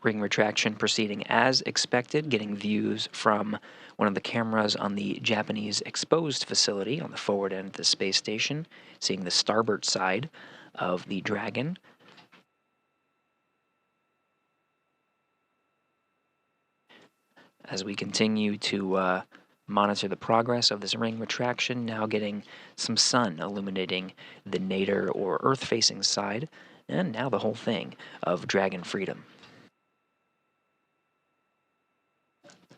ring retraction proceeding as expected, getting views from one of the cameras on the Japanese exposed facility on the forward end of the space station, seeing the starboard side of the Dragon. As we continue to monitor the progress of this ring retraction, now getting some sun illuminating the nadir or Earth-facing side, and now the whole thing of Dragon Freedom.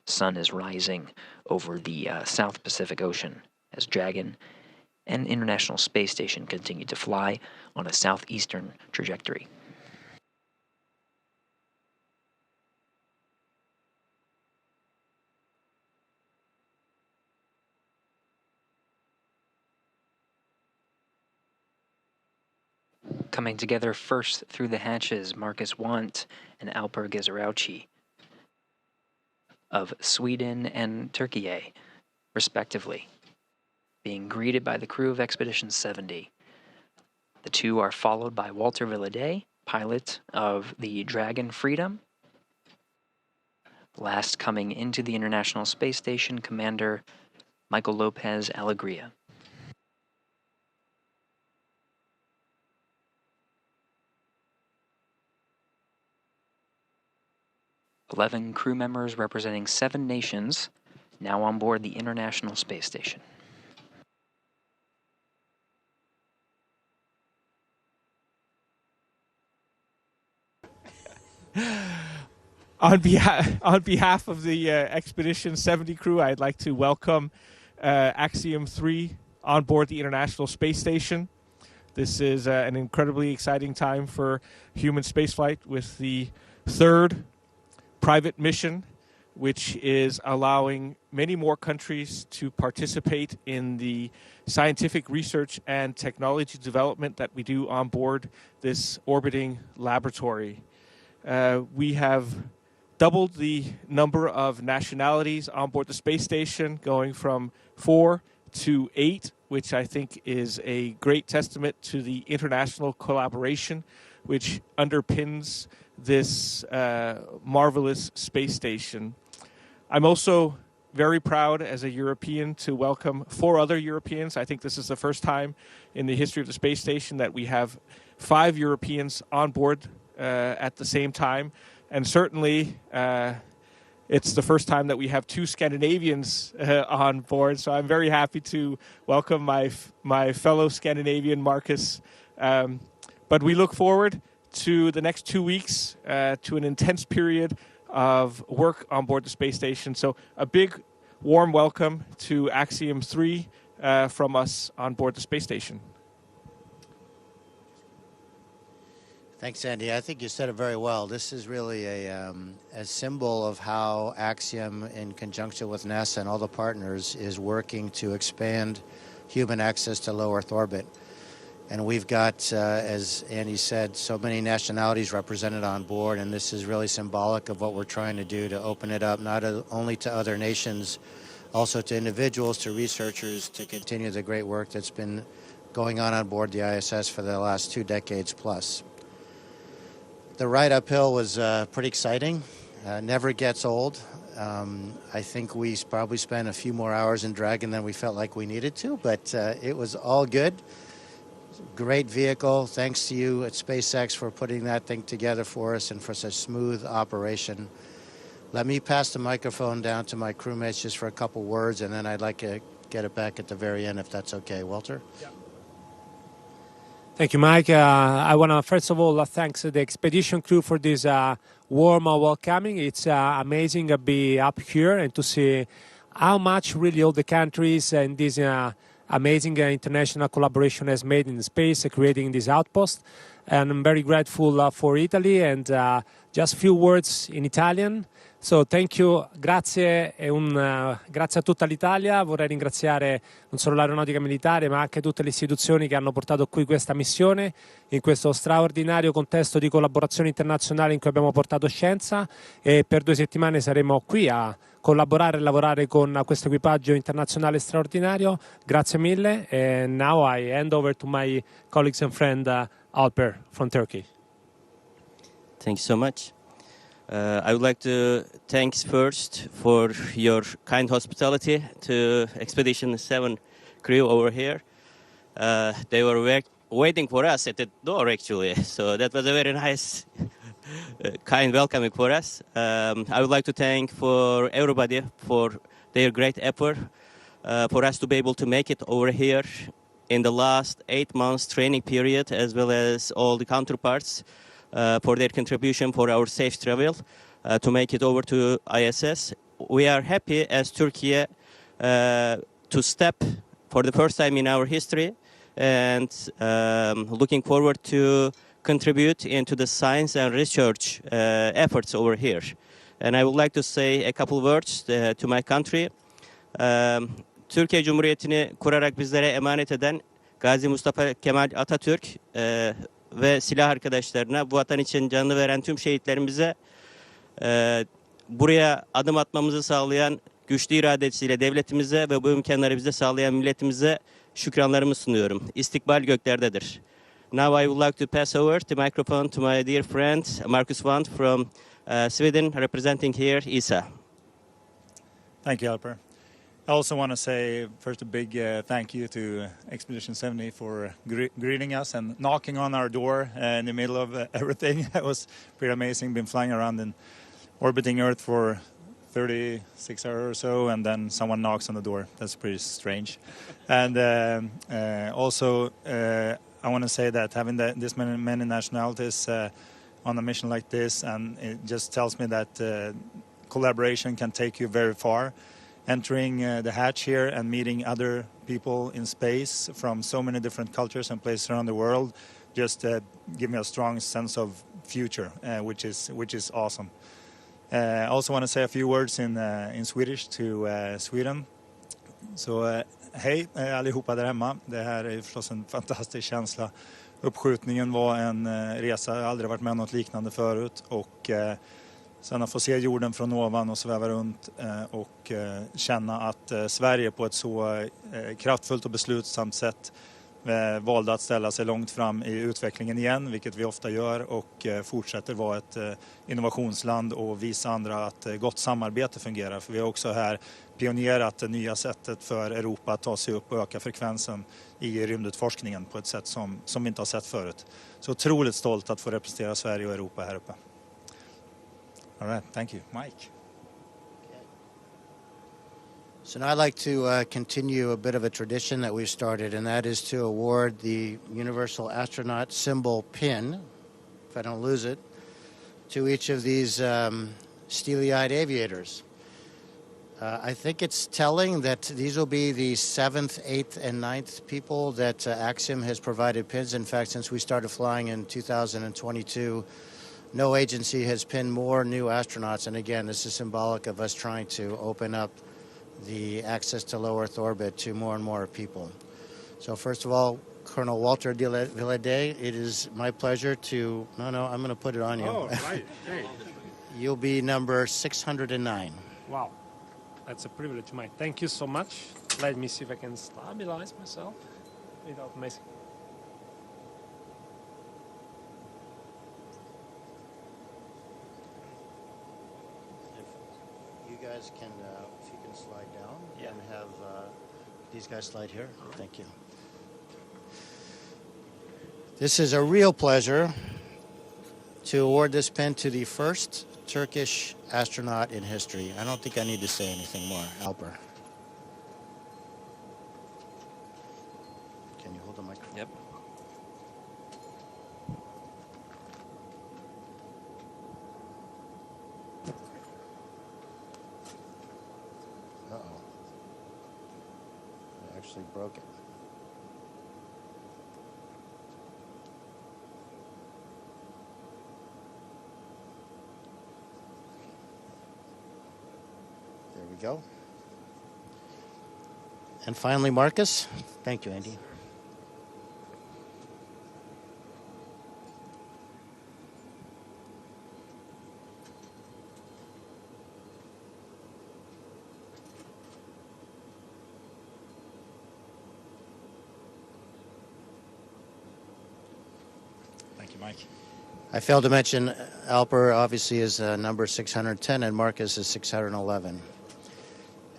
Sun is rising over the South Pacific Ocean as Dragon and International Space Station continue to fly on a southeastern trajectory. Coming together first through the hatches, Marcus Wandt and Alper Gezeravcı of Sweden and Turkey, respectively, being greeted by the crew of Expedition 70. The two are followed by Walter Villadei, pilot of the Dragon Freedom. Last coming into the International Space Station, Commander Michael López-Alegría. "11 crew members representing 7 nations now on board the International Space Station." On behalf of the Expedition 70 crew, I'd like to welcome Axiom 3 on board the International Space Station. This is an incredibly exciting time for human spaceflight with the third private mission, which is allowing many more countries to participate in the scientific research and technology development that we do on board this orbiting laboratory. We have doubled the number of nationalities on board the space station, going from 4 to 8, which I think is a great testament to the international collaboration which underpins this marvelous space station. I'm also very proud as a European to welcome 4 other Europeans. I think this is the first time in the history of the space station that we have 5 Europeans on board at the same time. And certainly it's the first time that we have 2 Scandinavians on board. So I'm very happy to welcome my fellow Scandinavian, Marcus. But we look forward to the next 2 weeks, to an intense period of work on board the space station. So a big warm welcome to Axiom 3 from us on board the space station. Thanks, Andy. I think you said it very well. This is really a symbol of how Axiom, in conjunction with NASA and all the partners, is working to expand human access to low Earth orbit. And we've got, as Andy said, so many nationalities represented on board, and this is really symbolic of what we're trying to do to open it up not only to other nations, also to individuals, to researchers, to continue the great work that's been going on board the ISS for the last 2 decades plus. The ride uphill was pretty exciting. Never gets old. I think we probably spent a few more hours in Dragon than we felt like we needed to, but it was all good. Great vehicle. Thanks to you at SpaceX for putting that thing together for us and for such smooth operation. Let me pass the microphone down to my crewmates just for a couple words, and then I'd like to get it back at the very end if that's okay. Walter? Yeah. Thank you, Mike. I want to, first of all, thank the expedition crew for this warm welcoming. It's amazing to be up here and to see how much really all the countries and this amazing international collaboration has made in space, creating this outpost. And I'm very grateful for Italy, and just a few words in Italian. So thank you, grazie grazie a tutta l'Italia. Vorrei ringraziare non solo l'aeronautica militare ma anche tutte le istituzioni che hanno portato qui questa missione in questo straordinario contesto di collaborazione internazionale in cui abbiamo portato scienza, e per 2 settimane saremo qui a collaborare e lavorare con questo equipaggio internazionale straordinario. Grazie mille, and now I hand over to my colleagues and friend Alper from Turkey. Thanks so much. I would like to thanks first for your kind hospitality to Expedition 7 crew over here. They were waiting for us at the door actually, so that was a very nice, kind welcoming for us. I would like to thank for everybody for their great effort for us to be able to make it over here in the last 8 months training period, as well as all the counterparts for their contribution for our safe travel to make it over to ISS. We are happy as Turkey to step for the first time in our history and looking forward to contribute into the science and research efforts over here. And I would like to say a couple words to my country. Türkiye Cumhuriyeti'ni kurarak bizlere emanet eden Gazi Mustafa Kemal Atatürk ve silah arkadaşlarına, bu vatan için canını veren tüm şehitlerimize, buraya adım atmamızı sağlayan güçlü iradesiyle devletimize ve bu imkanları bize sağlayan milletimize şükranlarımı sunuyorum. İstikbal göklerdedir. Now I would like to pass over the microphone to my dear friend Marcus Wandt from Sweden, representing here ESA. Thank you, Alper. I also want to say first a big thank you to Expedition 70 for greeting us and knocking on our door in the middle of everything. It was pretty amazing. Been flying around and orbiting Earth for 36 hours or so, and then someone knocks on the door. That's pretty strange. And also, I want to say that having this many nationalities on a mission like this, and it just tells me that collaboration can take you very far. Entering the hatch here and meeting other people in space from so many different cultures and places around the world just give me a strong sense of future, which is awesome. I also want to say a few words in Swedish to Sweden. Så hej allihopa där hemma. Det här är förstås en fantastisk känsla. Uppskjutningen var en resa, jag har aldrig varit med om något liknande förut, och sen att få se jorden från ovan och sväva runt och känna att Sverige på ett så kraftfullt och beslutsamt sätt valde att ställa sig långt fram i utvecklingen igen, vilket vi ofta gör, och fortsätter vara ett innovationsland och visa andra att gott samarbete fungerar. För vi har också här pionerat det nya sättet för Europa att ta sig upp och öka frekvensen i rymdutforskningen på ett sätt som vi inte har sett förut. Så otroligt stolt att få representera Sverige och Europa här uppe. All right, thank you. Mike. So now I'd like to continue a bit of a tradition that we've started, and that is to award the Universal Astronaut symbol pin, if I don't lose it, to each of these steely-eyed aviators. I think it's telling that these will be the 7th, 8th, and 9th people that Axiom has provided pins. In fact, since we started flying in 2022, no agency has pinned more new astronauts. And again, this is symbolic of us trying to open up the access to low Earth orbit to more and more people. So first of all, Colonel Walter Villadei, it is my pleasure to... No, I'm going to put it on you. Oh, right. Hey. You'll be number 609. Wow. That's a privilege, Mike. Thank you so much. Let me see if I can stabilize myself without messing. If you guys can, if you can slide down and have these guys slide here. Thank you. This is a real pleasure to award this pin to the first Turkish astronaut in history. I don't think I need to say anything more. Alper. Can you hold the microphone? Yep. Uh-oh. I actually broke it. There we go. And finally, Marcus. Thank you, Andy. Thank you, Mike. I failed to mention Alper obviously is number 610 and Marcus is 611.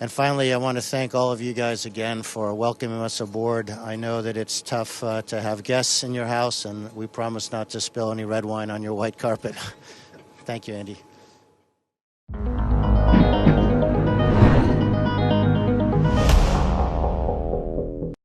And finally, I want to thank all of you guys again for welcoming us aboard. I know that it's tough to have guests in your house, and we promise not to spill any red wine on your white carpet. Thank you, Andy.